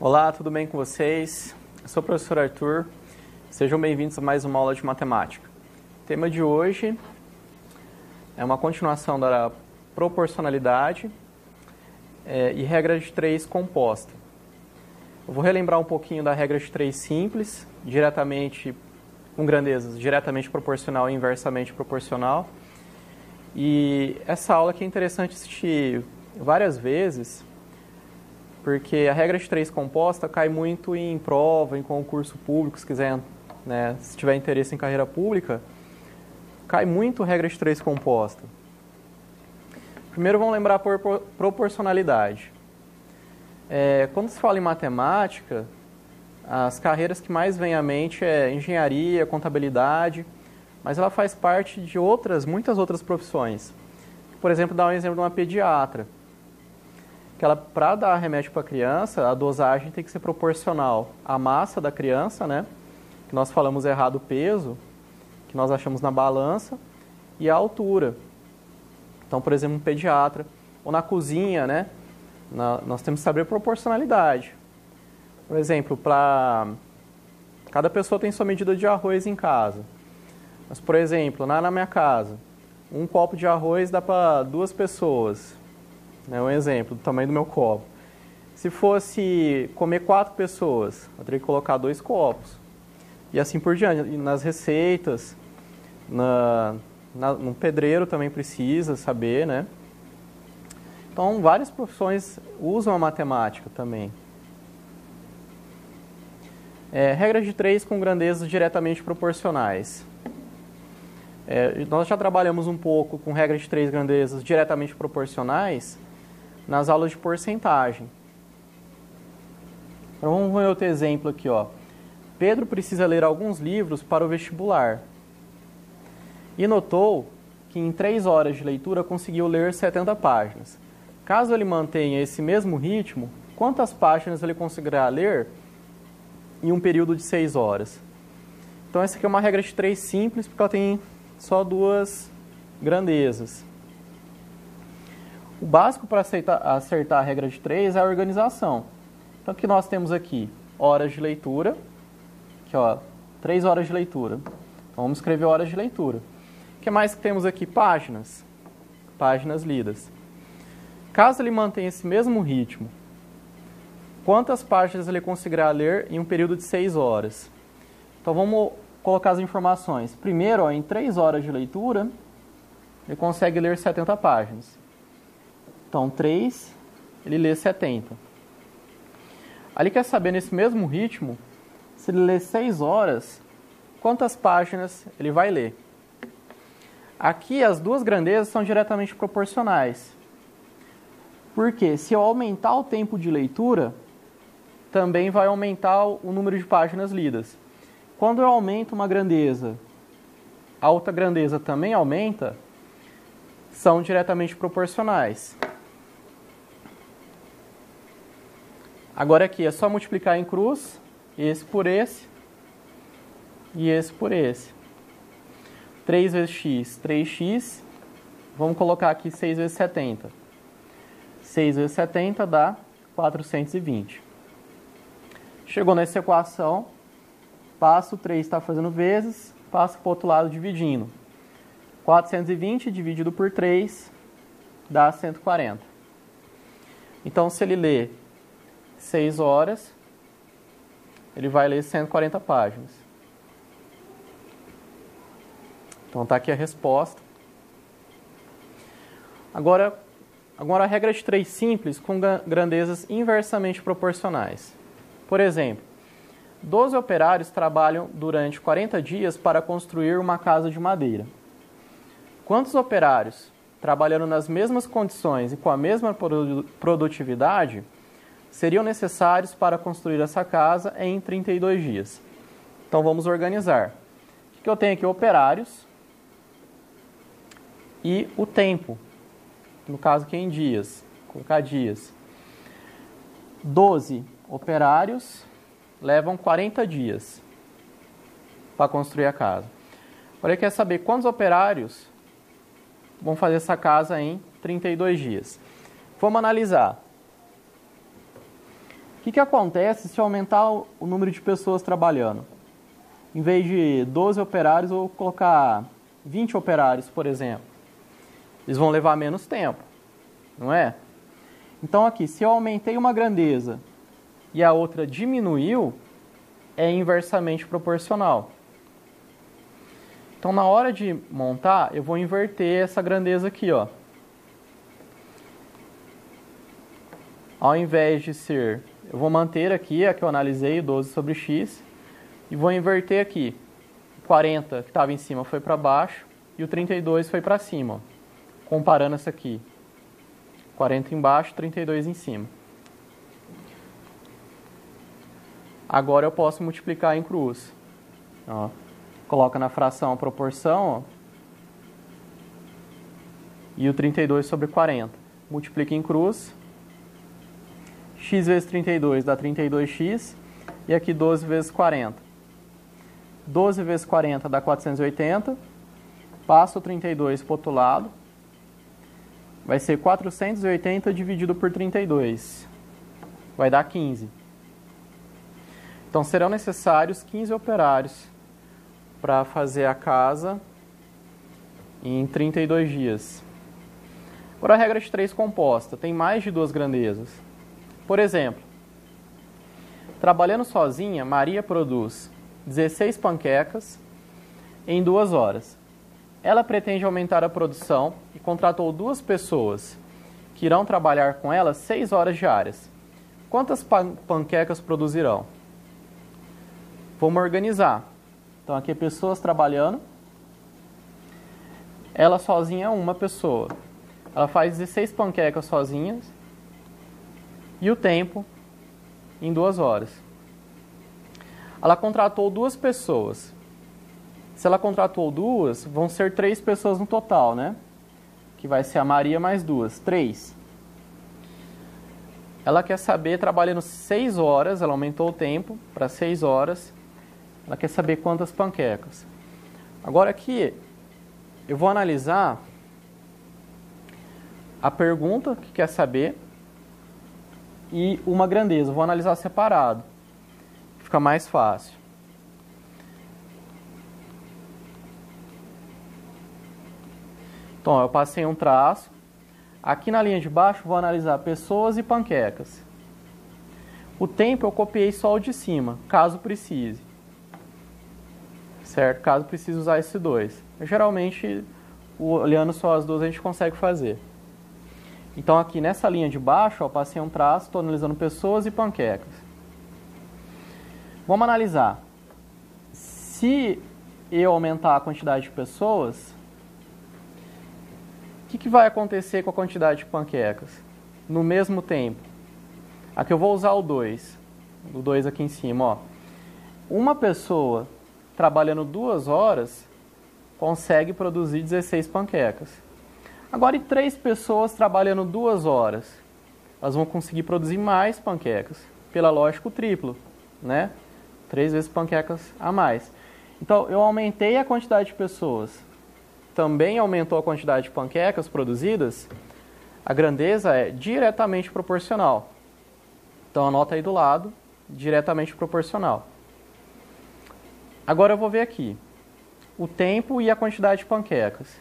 Olá, tudo bem com vocês? Eu sou o professor Arthur. Sejam bem-vindos a mais uma aula de matemática. O tema de hoje é uma continuação da proporcionalidade e regra de 3 composta. Eu vou relembrar um pouquinho da regra de 3 simples, com grandezas diretamente proporcional e inversamente proporcional. E essa aula aqui é interessante assistir várias vezes, porque a regra de 3 composta cai muito em prova, em concurso público, se quiser, se tiver interesse em carreira pública, cai muito regra de 3 composta. Primeiro vamos lembrar por proporcionalidade. Quando se fala em matemática, as carreiras que mais vêm à mente é engenharia, contabilidade, mas ela faz parte de muitas outras profissões. Por exemplo, dar um exemplo de uma pediatra. Para dar remédio para a criança, a dosagem tem que ser proporcional à massa da criança, que nós falamos errado o peso, que nós achamos na balança, e a altura. Então, por exemplo, um pediatra, ou na cozinha, nós temos que saber proporcionalidade. Por exemplo, cada pessoa tem sua medida de arroz em casa. Mas, por exemplo, na minha casa, um copo de arroz dá para 2 pessoas. É um exemplo do tamanho do meu copo. Se fosse comer 4 pessoas, eu teria que colocar 2 copos. E assim por diante. E nas receitas, no pedreiro também precisa saber, Então, várias profissões usam a matemática também. Regra de 3 com grandezas diretamente proporcionais. Nós já trabalhamos um pouco com regra de 3 grandezas diretamente proporcionais nas aulas de porcentagem. Então, vamos ver outro exemplo aqui. Pedro precisa ler alguns livros para o vestibular. E notou que em 3 horas de leitura conseguiu ler 70 páginas. Caso ele mantenha esse mesmo ritmo, quantas páginas ele conseguirá ler em um período de 6 horas? Então, essa aqui é uma regra de 3 simples, porque ela tem só 2 grandezas. O básico para acertar a regra de 3 é a organização. Então, o que nós temos aqui? Horas de leitura. Aqui, 3 horas de leitura. Então, vamos escrever horas de leitura. O que mais que temos aqui? Páginas. Páginas lidas. Caso ele mantenha esse mesmo ritmo, quantas páginas ele conseguirá ler em um período de 6 horas? Então, vamos colocar as informações. Primeiro, em 3 horas de leitura, ele consegue ler 70 páginas. Então, 3, ele lê 70. Aí ele quer saber, nesse mesmo ritmo, se ele lê 6 horas, quantas páginas ele vai ler. Aqui, as 2 grandezas são diretamente proporcionais. Porque se eu aumentar o tempo de leitura, também vai aumentar o número de páginas lidas. Quando eu aumento uma grandeza, a outra grandeza também aumenta, são diretamente proporcionais. Agora aqui é só multiplicar em cruz, esse por esse e esse por esse. 3 vezes x, 3x. Vamos colocar aqui 6 vezes 70. 6 vezes 70 dá 420. Chegou nessa equação, passa o 3 está fazendo vezes, passa para o outro lado dividindo. 420 dividido por 3 dá 140. Então, se ele lê 6 horas, ele vai ler 140 páginas. Então, está aqui a resposta. Agora a regra de 3 simples com grandezas inversamente proporcionais. Por exemplo, 12 operários trabalham durante 40 dias para construir uma casa de madeira. Quantos operários, trabalhando nas mesmas condições e com a mesma produtividade, seriam necessários para construir essa casa em 32 dias? Então, vamos organizar. O que eu tenho aqui? Operários e o tempo. No caso aqui em dias. Vou colocar dias. 12 operários levam 40 dias para construir a casa. Agora ele quer saber quantos operários vão fazer essa casa em 32 dias. Vamos analisar. que acontece se eu aumentar o número de pessoas trabalhando? Em vez de 12 operários, eu vou colocar 20 operários, por exemplo. Eles vão levar menos tempo, não é? Então aqui, se eu aumentei uma grandeza e a outra diminuiu, é inversamente proporcional. Então na hora de montar, eu vou inverter essa grandeza aqui, ó. Ao invés de ser, eu vou manter aqui a que eu analisei, 12 sobre x, e vou inverter aqui. 40 que estava em cima foi para baixo e o 32 foi para cima, ó. Comparando essa aqui. 40 embaixo, 32 em cima. Agora eu posso multiplicar em cruz. Ó, coloca na fração a proporção, ó, e o 32 sobre 40. Multiplica em cruz. X vezes 32 dá 32x. E aqui 12 vezes 40. 12 vezes 40 dá 480. Passa o 32 para o outro lado. Vai ser 480 dividido por 32. Vai dar 15. Então serão necessários 15 operários para fazer a casa em 32 dias. Agora a regra de 3 composta. Tem mais de 2 grandezas. Por exemplo, trabalhando sozinha, Maria produz 16 panquecas em 2 horas. Ela pretende aumentar a produção e contratou 2 pessoas que irão trabalhar com ela 6 horas diárias. Quantas panquecas produzirão? Vamos organizar. Então aqui pessoas trabalhando. Ela sozinha é uma pessoa. Ela faz 16 panquecas sozinhas. E o tempo em 2 horas. Ela contratou 2 pessoas. Se ela contratou 2, vão ser 3 pessoas no total, né? Que vai ser a Maria mais 2, 3. Ela quer saber, trabalhando 6 horas, ela aumentou o tempo para 6 horas. Ela quer saber quantas panquecas. Agora aqui, eu vou analisar a pergunta que quer saber e uma grandeza. Vou analisar separado. Fica mais fácil. Então, eu passei um traço. Aqui na linha de baixo, vou analisar pessoas e panquecas. O tempo eu copiei só o de cima, caso precise. Certo? Caso precise usar esse 2. Geralmente, olhando só as duas, a gente consegue fazer. Então, aqui nessa linha de baixo, eu passei um traço, estou analisando pessoas e panquecas. Vamos analisar. Se eu aumentar a quantidade de pessoas, o que vai acontecer com a quantidade de panquecas? No mesmo tempo. Aqui eu vou usar o 2. O 2 aqui em cima, ó. Uma pessoa trabalhando 2 horas consegue produzir 16 panquecas. Agora, e 3 pessoas trabalhando 2 horas? Elas vão conseguir produzir mais panquecas. Pela lógica, o triplo, né? 3 vezes panquecas a mais. Então, eu aumentei a quantidade de pessoas. Também aumentou a quantidade de panquecas produzidas. A grandeza é diretamente proporcional. Então, anota aí do lado, diretamente proporcional. Agora eu vou ver aqui o tempo e a quantidade de panquecas.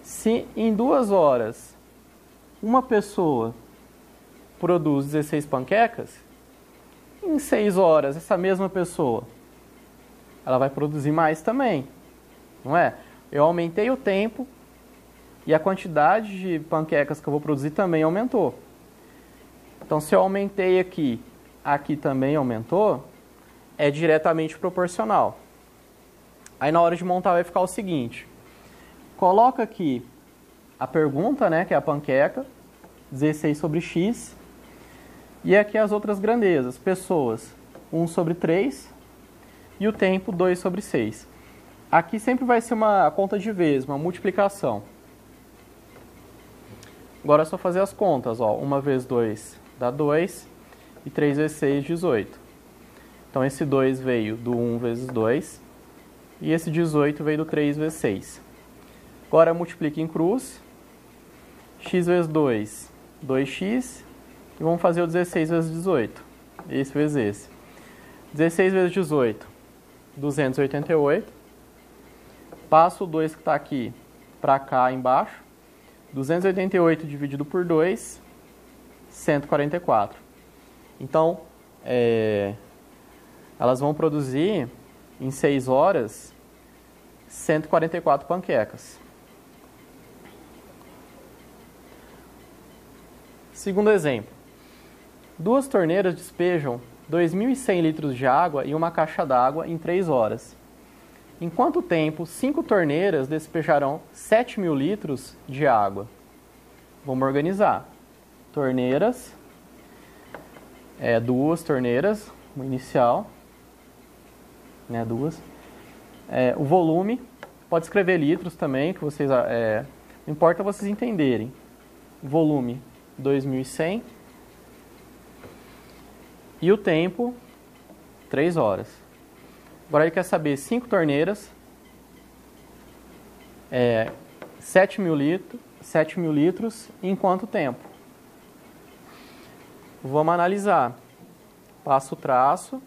Se em 2 horas uma pessoa produz 16 panquecas, em 6 horas essa mesma pessoa ela vai produzir mais também, não é? Eu aumentei o tempo e a quantidade de panquecas que eu vou produzir também aumentou. Então, se eu aumentei aqui, aqui também aumentou, é diretamente proporcional. Aí na hora de montar vai ficar o seguinte. Coloca aqui a pergunta, né, que é a panqueca, 16 sobre x. E aqui as outras grandezas, pessoas, 1 sobre 3. E o tempo, 2 sobre 6. Aqui sempre vai ser uma conta de vezes, uma multiplicação. Agora é só fazer as contas, ó. 1 vezes 2 dá 2 e 3 vezes 6, 18. Então esse 2 veio do 1 vezes 2 e esse 18 veio do 3 vezes 6. Agora multiplica em cruz. X vezes 2, 2x. E vamos fazer o 16 vezes 18. Esse vezes esse. 16 vezes 18, 288. Passo o 2 que está aqui para cá embaixo. 288 dividido por 2, 144. Então, elas vão produzir, em 6 horas, 144 panquecas. Segundo exemplo. 2 torneiras despejam 2.100 litros de água em uma caixa d'água em 3 horas. Em quanto tempo 5 torneiras despejarão 7.000 litros de água? Vamos organizar. Torneiras. 2 torneiras, uma inicial. 2. O volume. Pode escrever litros também, que vocês... não importa vocês entenderem. Volume, 2.100. E o tempo, 3 horas. Agora ele quer saber 5 torneiras, 7.000 litros, em quanto tempo? Vamos analisar. Passo o traço.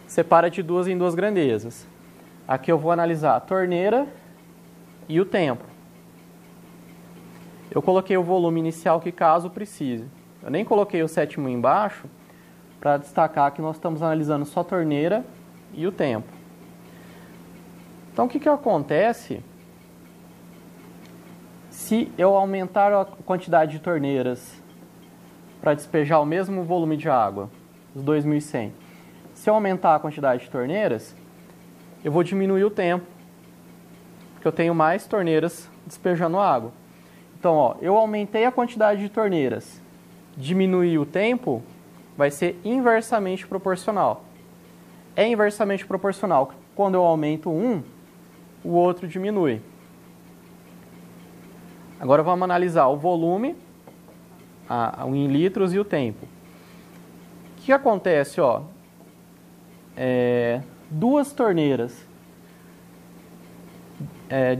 Separa de 2 em 2 grandezas. Aqui eu vou analisar a torneira e o tempo. Eu coloquei o volume inicial que caso precise. Eu nem coloquei o 7.000 embaixo para destacar que nós estamos analisando só a torneira e o tempo. Então, o que acontece se eu aumentar a quantidade de torneiras para despejar o mesmo volume de água, os 2.100? Se eu aumentar a quantidade de torneiras, eu vou diminuir o tempo, porque eu tenho mais torneiras despejando água. Então, eu aumentei a quantidade de torneiras, diminuir o tempo, vai ser inversamente proporcional. É inversamente proporcional. Quando eu aumento um, o outro diminui. Agora vamos analisar o volume, em litros, e o tempo. O que acontece? 2 torneiras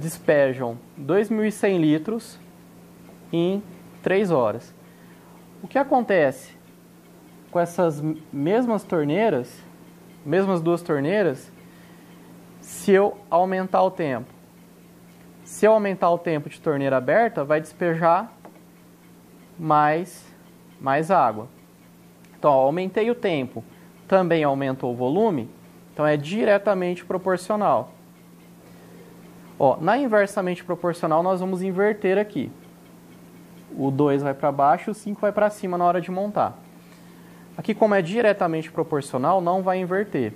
despejam 2.100 litros em 3 horas. O que acontece com essas mesmas torneiras, mesmas 2 torneiras, se eu aumentar o tempo? Se eu aumentar o tempo de torneira aberta, vai despejar mais água. Então, aumentei o tempo, também aumentou o volume, então é diretamente proporcional. Na inversamente proporcional, nós vamos inverter aqui. O 2 vai para baixo e o 5 vai para cima na hora de montar. Aqui, como é diretamente proporcional, não vai inverter.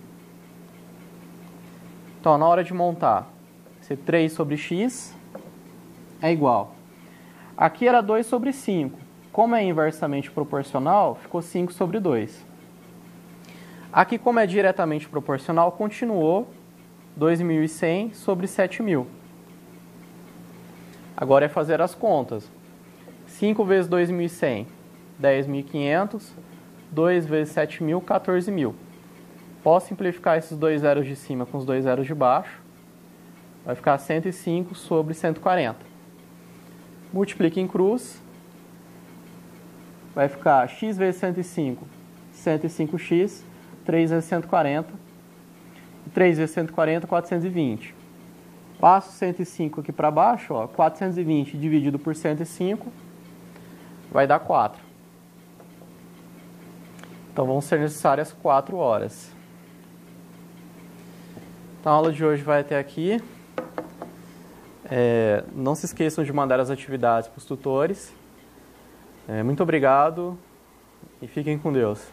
Então, na hora de montar, vai ser 3 sobre x é igual. Aqui era 2 sobre 5. Como é inversamente proporcional, ficou 5 sobre 2. Aqui, como é diretamente proporcional, continuou 2.100 sobre 7.000. Agora é fazer as contas. 5 vezes 2.100, 10.500. 2 vezes 7.000, 14.000. Posso simplificar esses 2 zeros de cima com os 2 zeros de baixo. Vai ficar 105 sobre 140. Multiplica em cruz. Vai ficar x vezes 105, 105x. 3 vezes 140. 3 vezes 140, 420. Passo 105 aqui para baixo. 420 dividido por 105 vai dar 4. Então, vão ser necessárias 4 horas. Então, a aula de hoje vai até aqui. Não se esqueçam de mandar as atividades para os tutores. Muito obrigado e fiquem com Deus.